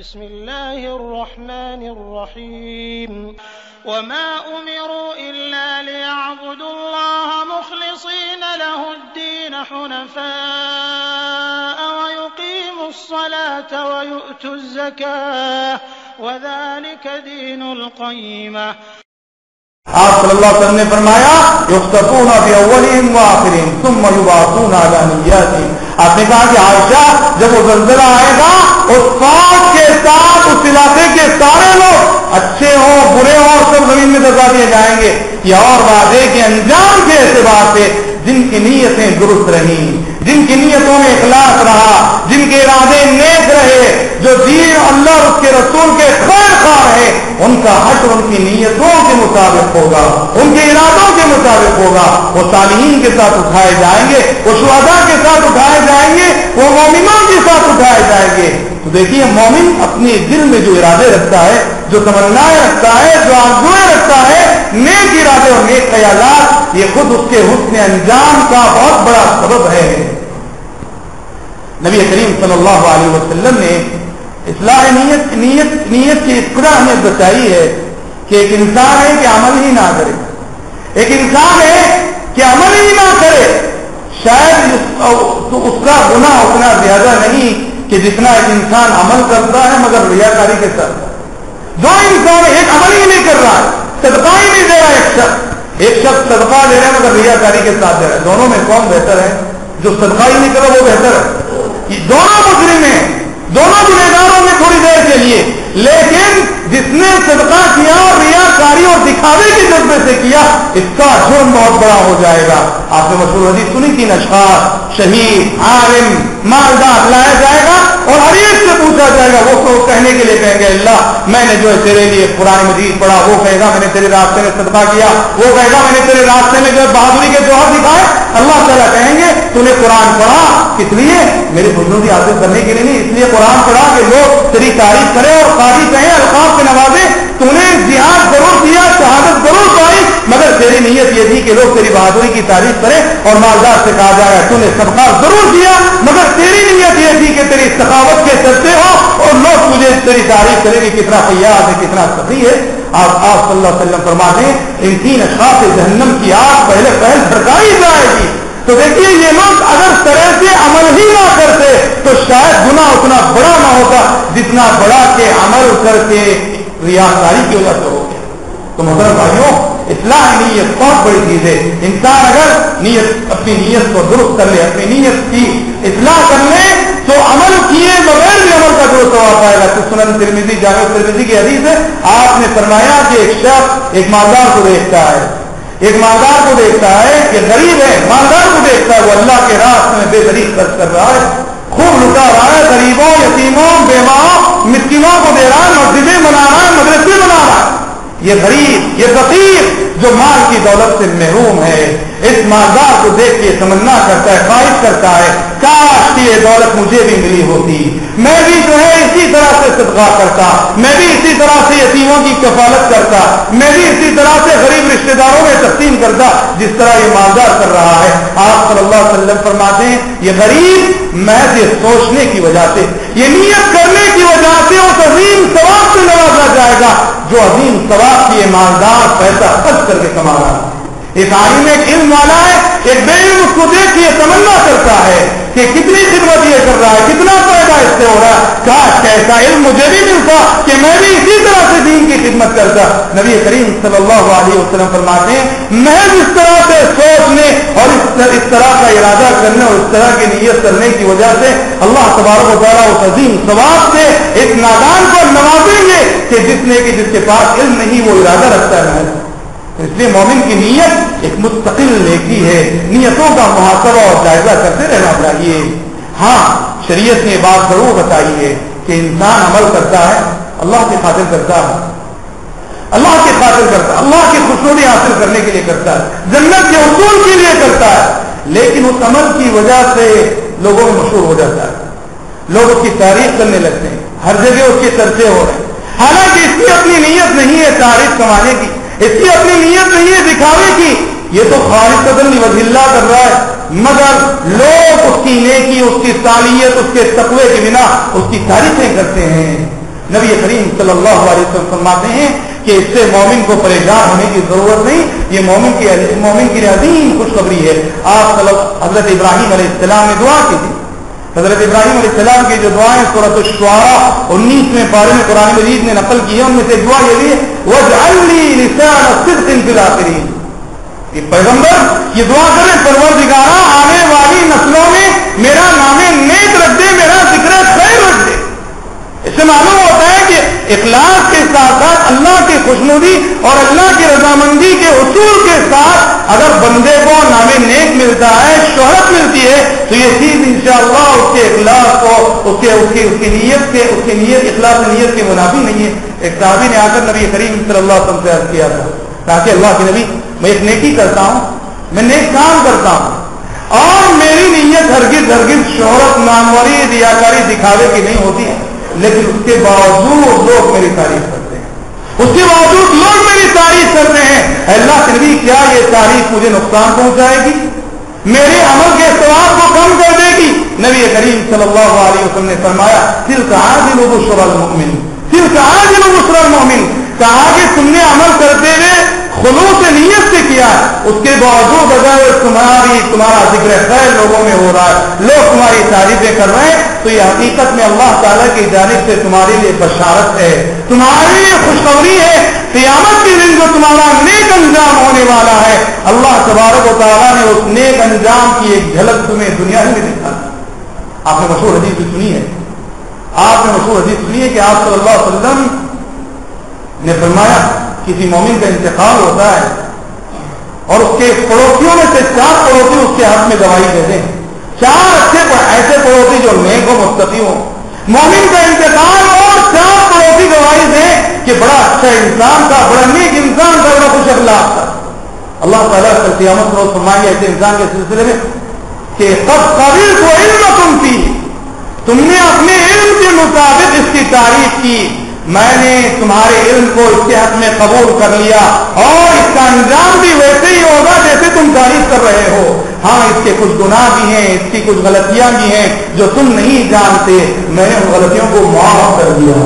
بسم الله الرحمن الرحيم وما أمروا إلا ليعبدوا الله مخلصين له الدين حنفاء ويقيموا الصلاة ويؤتوا الزكاة وذلك دين القيمة. آپ صلی اللہ علیہ وسلم نے فرمایا یخطفون باولہم وآخرہم ثم یبعثون علی نیاتہم. آپ نے کہا کہ عائشہ جب وہ زلزلہ آئے گا اس فوج کے ساتھ اس علاقے کے سارے لوگ اچھے ہوں برے ہوں سب زمین میں دبا دیے جائیں گے. یہ اور وعدے کے انجام کے اعتبار سے جن کی نیتیں درست رہیں، جن کی نیتوں میں اخلاص رہا، جن کے ارادے نیک رہے، جو دین اللہ اور اس کے رسول کے خیر خواہ رہے، ان کا حشر ان کی نیتوں کے مطابق ہوگا، ان کے ارادوں کے مطابق ہوگا. وہ صالحین کے ساتھ اٹھائے جائیں گے، وہ شہداء کے ساتھ اٹھائے جائیں گے، وہ مومنوں کے ساتھ اٹھائے جائیں گے. تو دیکھیے مومن اپنے دل میں جو ارادے رکھتا ہے، جو تمنائیں رکھتا ہے، جو آرزویں رکھتا ہے، نیک ارادے اور نیک خیالات، یہ خود اس کے حسن انجام کا بہت بڑا سبب ہے. نبی کریم صلی اللہ علیہ وسلم نے اصلاح نیت کی ابتدا ہمیں بتائی ہے کہ ایک انسان ہے کہ عمل ہی نہ کرے، ایک انسان ہے کہ عمل ہی نہ کرے. شاید تو اس کا گناہ اتنا زیادہ نہیں کہ جتنا ایک انسان عمل کرتا ہے مگر ریاکاری کے ساتھ. دو انسان ایک عمل ہی نہیں کر رہا ہے، صدقہ ہی نہیں دے رہا. ایک شخص صدقہ دے رہا ہے مگر ریاکاری کے ساتھ دے رہا ہے. دونوں میں کون بہتر ہے؟ جو صدقہ ہی نہیں کرا وہ بہتر ہے. دونوں مجرم ہیں، دونوں گنہگاروں میں تھوڑی دیر کے لیے، لیکن جس نے صدقہ کیا اور ریاکاری اور دکھاوے کے جذبے سے کیا اس کا جرم بہت بڑا ہو جائے گا. آپ نے مشہور حدیث سنی تھی، اشخاص شہید عالم مالدار لایا جائے گا اور ہر ایک سے پوچھا جائے گا. وہ کہنے کے لیے کہیں گے اللہ میں نے جو ہے تیرے لیے قرآن مجید پڑھا، وہ کہے گا میں نے تیرے راستے میں صدقہ کیا، وہ کہے گا میں نے تیرے راستے میں جو بہادری کے جوہر دکھائے. اللہ تعالیٰ کہیں گے تو نے قرآن پڑھا کس لیے؟ میری خوشنودی حاصل کرنے کے لیے نہیں، اس لیے قرآن پڑھا کہ لوگ تیری تعریف کریں اور قاضی کہیں القاب کے نوازے. تو نے جہاد ضرور کیا، شہادت ضرور پائی، مگر تیری نیت یہ تھی کہ لوگ تیری بہادری کی تعریف کریں. اور مالدار سے کہا جائے تو نے صدقہ ضرور کیا مگر تیری نیت یہ تھی کہ تیری سخاوت کے چلتے ہو اور لوگ تجھے تیری تعریف کریں گے کتنا فیاض ہے، کتنا سخی ہے. آپ صلی اللہ علیہ وسلم فرماتے ہیں ان تین اشخاص سے جہنم کی آگ پہلے بھڑکائی جائے گی. تو دیکھیے یہ لوگ اگر طرح سے عمل ہی نہ کرتے تو شاید گناہ اتنا بڑا نہ ہوتا جتنا بڑا کہ عمل کر کے ریاکاری کی وجہ سے ہو گیا. تو محترم بھائیوں، اصلاح نیت بہت بڑی چیز ہے. انسان اگر اپنی نیت کو درست کر لے، اپنی نیت کی اصلاح کر لے تو عمل کیے بغیر بھی عمل کا درست ہوا پائے گا. تو سنن ترمذی جامع ترمذی کی حدیث ہے، آپ نے فرمایا کہ ایک شخص ایک مالدار کو دیکھتا ہے، ایک مالدار کو دیکھتا ہے کہ غریب ہے، مالدار کو دیکھتا ہے وہ اللہ کے راستے میں بے دریغ خرچ کر رہا ہے، خوب لٹا رہا ہے، غریبوں یتیموں بیواؤں مسکینوں کو دے رہا ہے، مسجدیں بنا رہا ہے، مدرسے بنا رہا ہے. یہ غریب، یہ فقیر جو مال کی دولت سے محروم ہے، اس مالدار کو دیکھ کے تمنا کرتا ہے، خواہش کرتا ہے کاش کہ یہ دولت مجھے بھی ملی ہوتی، میں بھی جو ہے اسی طرح سے صدقہ کرتا، میں بھی اسی طرح سے یتیموں کی کفالت کرتا، میں بھی اسی طرح سے غریب رشتہ داروں میں تقسیم کرتا جس طرح یہ مالدار کر رہا ہے. آپ صلی اللہ علیہ وسلم فرماتے ہیں یہ غریب محض یہ سوچنے کی وجہ سے، یہ نیت کرنے کی وجہ سے اس عظیم ثواب سے نوازا جائے گا جو عظیم ثواب کی یہ مالدار پیسہ خرچ کر کے کما رہا ہے. ایک عالم ایک علم والا ہے، ایک بے علم اس کو دیکھ کے یہ تمنا کرتا ہے کہ کتنی خدمت یہ کر رہا ہے، کتنا فائدہ اس سے ہو رہا ہے، کاش ایسا علم مجھے بھی ملتا کہ میں بھی اسی طرح سے دین کی خدمت کرتا. نبی کریم صلی اللہ علیہ وسلم فرماتے ہیں محض اس طرح سے سوچنے اور اس طرح کا ارادہ کرنے اور اس طرح کی نیت کرنے کی وجہ سے اللہ تبارک و تعالیٰ اس عظیم ثواب سے ایک نادان کو نوازیں گے کہ جس کے پاس علم نہیں وہ ارادہ رکھتا ہے. اس لیے مومن کی نیت ایک مستقل نیکی ہے، نیتوں کا محاسبہ اور جائزہ کرتے رہنا چاہیے. ہاں شریعت نے بات ضرور بتائی ہے کہ انسان عمل کرتا ہے اللہ کی خاطر کرتا ہے، اللہ کی خاطر کرتا ہے، اللہ کی خوشنودی حاصل کرنے کے لیے کرتا ہے، جنت کے حصول کے لیے کرتا ہے، لیکن اس عمل کی وجہ سے لوگوں میں مشہور ہو جاتا ہے، لوگ اس کی تعریف کرنے لگتے ہیں، ہر جگہ اس کے چرچے ہو رہے ہیں. حالانکہ اس کی اپنی نیت نہیں ہے تعریف کمانے کی، اس کی اپنی نیت نہیں ہے دکھاوے کی، یہ تو خالصۃ لوجہ اللہ کر رہا ہے، مگر لوگ اس کی نیکی، اس کی صالحیت، اس کے تقوی کی بنا اس کی تعریفیں کرتے ہیں. نبی کریم صلی اللہ علیہ وسلم فرماتے ہیں کہ اس سے مومن کو پریشان ہونے کی ضرورت نہیں، یہ مومن کی عظیم خوشخبری ہے۔ آپ حضرت ابراہیم علیہ السلام نے دعا کی تھی، حضرت ابراہیم علیہ السلام کی جو دعائیں سورۃ الشعراء 19ویں پارے میں قرآن مجید نے نقل کی ہے، ان میں سے ایک دعا یہ بھی ہے وَاجْعَلْ لِي لِسَانَ صِدْقٍ فِي الْآخِرِينَ۔ یہ پیغمبر یہ دعا کرے پروردگارا آنے والی نسلوں میں میرا نام نیک رکھ دے، میرا ذکر خیر رکھ دے۔ اس سے معلوم ہوتا ہے کہ اخلاص کے ساتھ ساتھ اللہ کی خوشنودی اور اللہ کی رضامندی کے اصول کے ساتھ اگر بندے کو نام نیک ملتا ہے، شہرت ملتی ہے، تو یہ چیز انشاءاللہ اس کے اخلاص کو اس کی نیت اخلاص نیت کے منافی نہیں ہے۔ ایک صحابی نے آ کر نبی کریم صلی اللہ علیہ وسلم سے عرض کیا تھا، کہا کہ اللہ کے نبی میں ایک نیکی کرتا ہوں، میں نیک کام کرتا ہوں اور میری نیت ہرگز شہرت، ناموری، ریاکاری، دکھاوے کی نہیں ہوتی ہے، لیکن اس کے باوجود لوگ میری تعریف کرتے ہیں، اس کے باوجود لوگ میری تعریف کرتے ہیں۔ اللہ کے نبی کیا یہ تعریف مجھے نقصان پہنچائے گی، میرے عمل کے ثواب کو کم کر دے گی؟ نبی کریم صلی اللہ علیہ وسلم نے فرمایا تلک عاجل بشرى المؤمن، تلک عاجل بشرى المؤمن، کہا کہ تم نے عمل کرتے ہوئے خلوص نیت سے کیا، اس کے باوجود اگر تمہارا ذکر خیر لوگوں میں ہو رہا ہے، لوگ تمہاری تعریفیں کر رہے ہیں، تو یہ حقیقت میں اللہ تعالیٰ کی جانب سے تمہارے لیے بشارت ہے، تمہارے لیے خوشخبری ہے۔ قیامت کے دن جو تمہارا نیک انجام ہونے والا ہے، اللہ تبارک و تعالیٰ نے اس نیک انجام کی ایک جھلک تمہیں دنیا میں دکھا۔ آپ نے مشہور حدیث بھی سنی ہے، آپ نے مشہور حدیث سنی ہے کہ آپ صلی اللہ علیہ وسلم نے فرمایا کسی مومن کا انتقال ہوتا ہے اور اس کے پڑوسیوں میں سے 4 پڑوسی اس کے ہاتھ میں دوائی دے دیں، 4 ایسے پڑوسی جو نیک و متقی ہوں، مومن کا انتقال اور 4 پڑوسی دوائی دیں کہ بڑا اچھا انسان تھا، بڑا نیک انسان تھا، بڑا خوش اخلاق تھا۔ اللہ تعالیٰ کل قیامت روز فرمائیں گے ایسے انسان کے سلسلے میں کہ قد قبلت علمکم فیہ، تم نے اپنے علم کے مطابق اس کی تعریف کی، میں نے تمہارے علم کو اس کے حق میں قبول کر لیا اور اس کا انجام بھی ویسے ہی ہوگا جیسے تم تعریف کر رہے ہو۔ ہاں اس کے کچھ گناہ بھی ہیں، اس کی کچھ غلطیاں بھی ہیں جو تم نہیں جانتے، میں نے ان غلطیوں کو معاف کر دیا،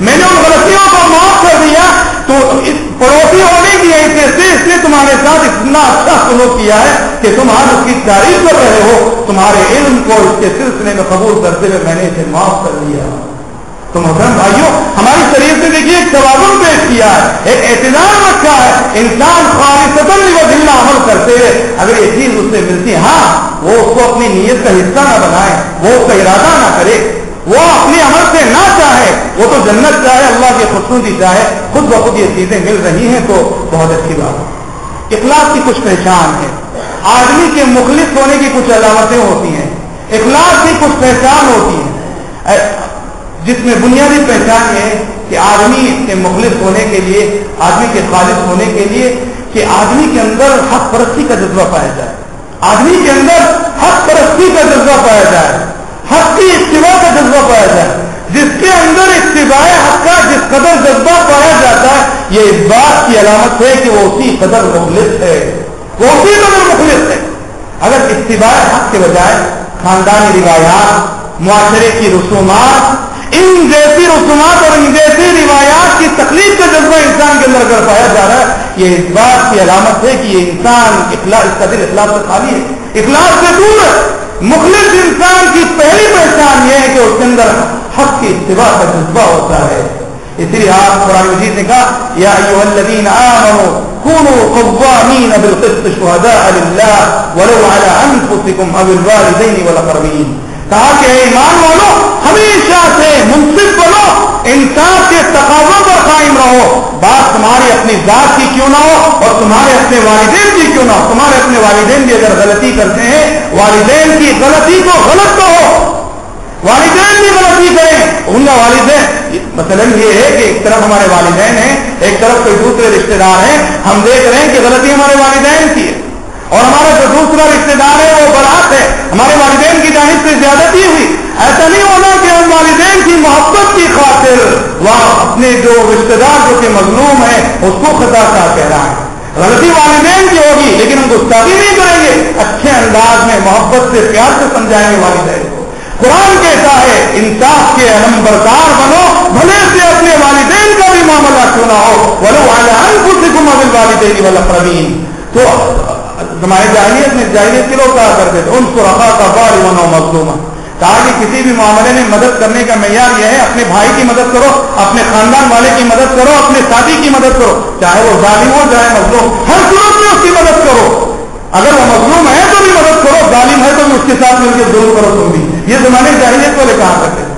میں نے ان غلطیوں کو معاف کر دیا۔ تو اس پڑوسی ہونے کی حیثیت سے اس نے تمہارے ساتھ اتنا اچھا سلوک کیا ہے کہ تم آج اس کی تعریف کر رہے ہو، تمہارے علم کو اس کے سلسلے میں قبول کرتے ہوئے میں نے اسے معاف کر دیا۔ تو محترم بھائیوں، ہماری شریعت نے دیکھیے ایک توازن پیش کیا ہے، ایک اعتدال رکھا ہے۔ انسان خالصتاً لوجہ عمل کرتے ہوئے اگر یہ چیز اس سے ملتی، ہاں وہ اس کو اپنی نیت کا حصہ نہ بنائے، وہ اس کا ارادہ نہ کرے، وہ اپنے عمل سے نہ چاہے، وہ تو جنت چاہے، اللہ کی خوشنودی چاہے، خود بخود یہ چیزیں مل رہی ہیں تو بہت اچھی بات ہے۔ اخلاص کی کچھ پہچان ہے، آدمی کے مخلص ہونے کی کچھ علامتیں ہوتی ہیں، اخلاص کی کچھ پہچان ہوتی ہے، جس میں بنیادی پہچان یہ ہے کہ آدمی کے مخلص ہونے کے لیے، آدمی کے خالص ہونے کے لیے کہ آدمی کے اندر حق پرستی کا جذبہ پایا جائے، آدمی کے اندر حق پرستی کا جذبہ پایا جائے، حق کی اتباع کا جذبہ پایا جائے۔ جس کے اندر اتباع حق کا جس قدر جذبہ پایا جاتا ہے، یہ اس بات کی علامت ہے کہ وہ اسی قدر مخلص ہے، وہ اسی قدر مخلص ہے۔ اگر اتباع حق کے بجائے خاندانی روایات، معاشرے کی رسومات، ان جیسی رسومات اور ان جیسی روایات کی تقلید کا جذبہ انسان کے اندر اگر پایا جا رہا ہے، یہ اس بات کی علامت ہے کہ یہ انسان اس کا دل اخلاص سے خالی ہے، اخلاص سے دور ہے۔ مخلص انسان کی پہلی پہچان یہ ہے کہ اس کے اندر حق کی اتباع کا جذبہ ہوتا ہے۔ اس لیے آپ قرآن مجید نے کہا یا ایھا الذین آمنوا کونوا قوامین بالقسط شہداء للہ ولو علی انفسکم او الوالدین والاقربین، کہا کہ ایمان والو ہمیشہ سے منصف بنو، انصاف کے تقاضوں پر قائم رہو، بات تمہاری اپنی ذات کی کیوں نہ ہو اور تمہارے اپنے والدین کی کیوں نہ ہو۔ تمہارے اپنے والدین بھی اگر غلطی کرتے ہیں، والدین کی غلطی کو غلط کہو، والدین بھی غلطی کریں، ان کا والدین مثلا یہ ہے کہ ایک طرف ہمارے والدین ہیں، ایک طرف کوئی دوسرے رشتے دار ہیں، ہم دیکھ رہے ہیں کہ غلطی ہمارے والدین کی ہے اور ہمارا جو دوسرا رشتے دار ہے وہ برات ہے، ہمارے والدین کی جانب سے زیادتی ہوئی۔ ایسا نہیں ہونا کہ ہم والدین کی محبت کی خاطر اپنے جو رشتے دار جو کہ مظلوم ہے اس کو خطا کا کہہ رہا ہے۔ غلطی والدین کی ہوگی لیکن ہم گستاخی نہیں کریں گے، اچھے انداز میں محبت سے پیار سے سمجھائیں گے والدین کو۔ قرآن کہتا ہے انصاف کے علم بردار بنو، بھلے سے معاملہ کیوں نہ ہو ولو علی انفسکم او بالوالدین والاقربین. تو ہمارے جاہلیت کے لوگ کہا کرتے تھے انصر اخاک ظالما او مظلوما. کہا کہ کسی بھی معاملے میں مدد کرنے کا معیار یہ ہے اپنے بھائی کی مدد کرو, اپنے خاندان والے کی مدد کرو, اپنے ساتھی کی مدد کرو, چاہے وہ ظالم ہو چاہے مظلوم, ہر صورت میں اس کی مدد کرو. اگر وہ مظلوم ہے تو بھی مدد کرو, ظالم ہے تو بھی اس کے ساتھ مل کے ظلم کرو تم بھی. یہ زمانے جاہلیت والے کہا کرتے.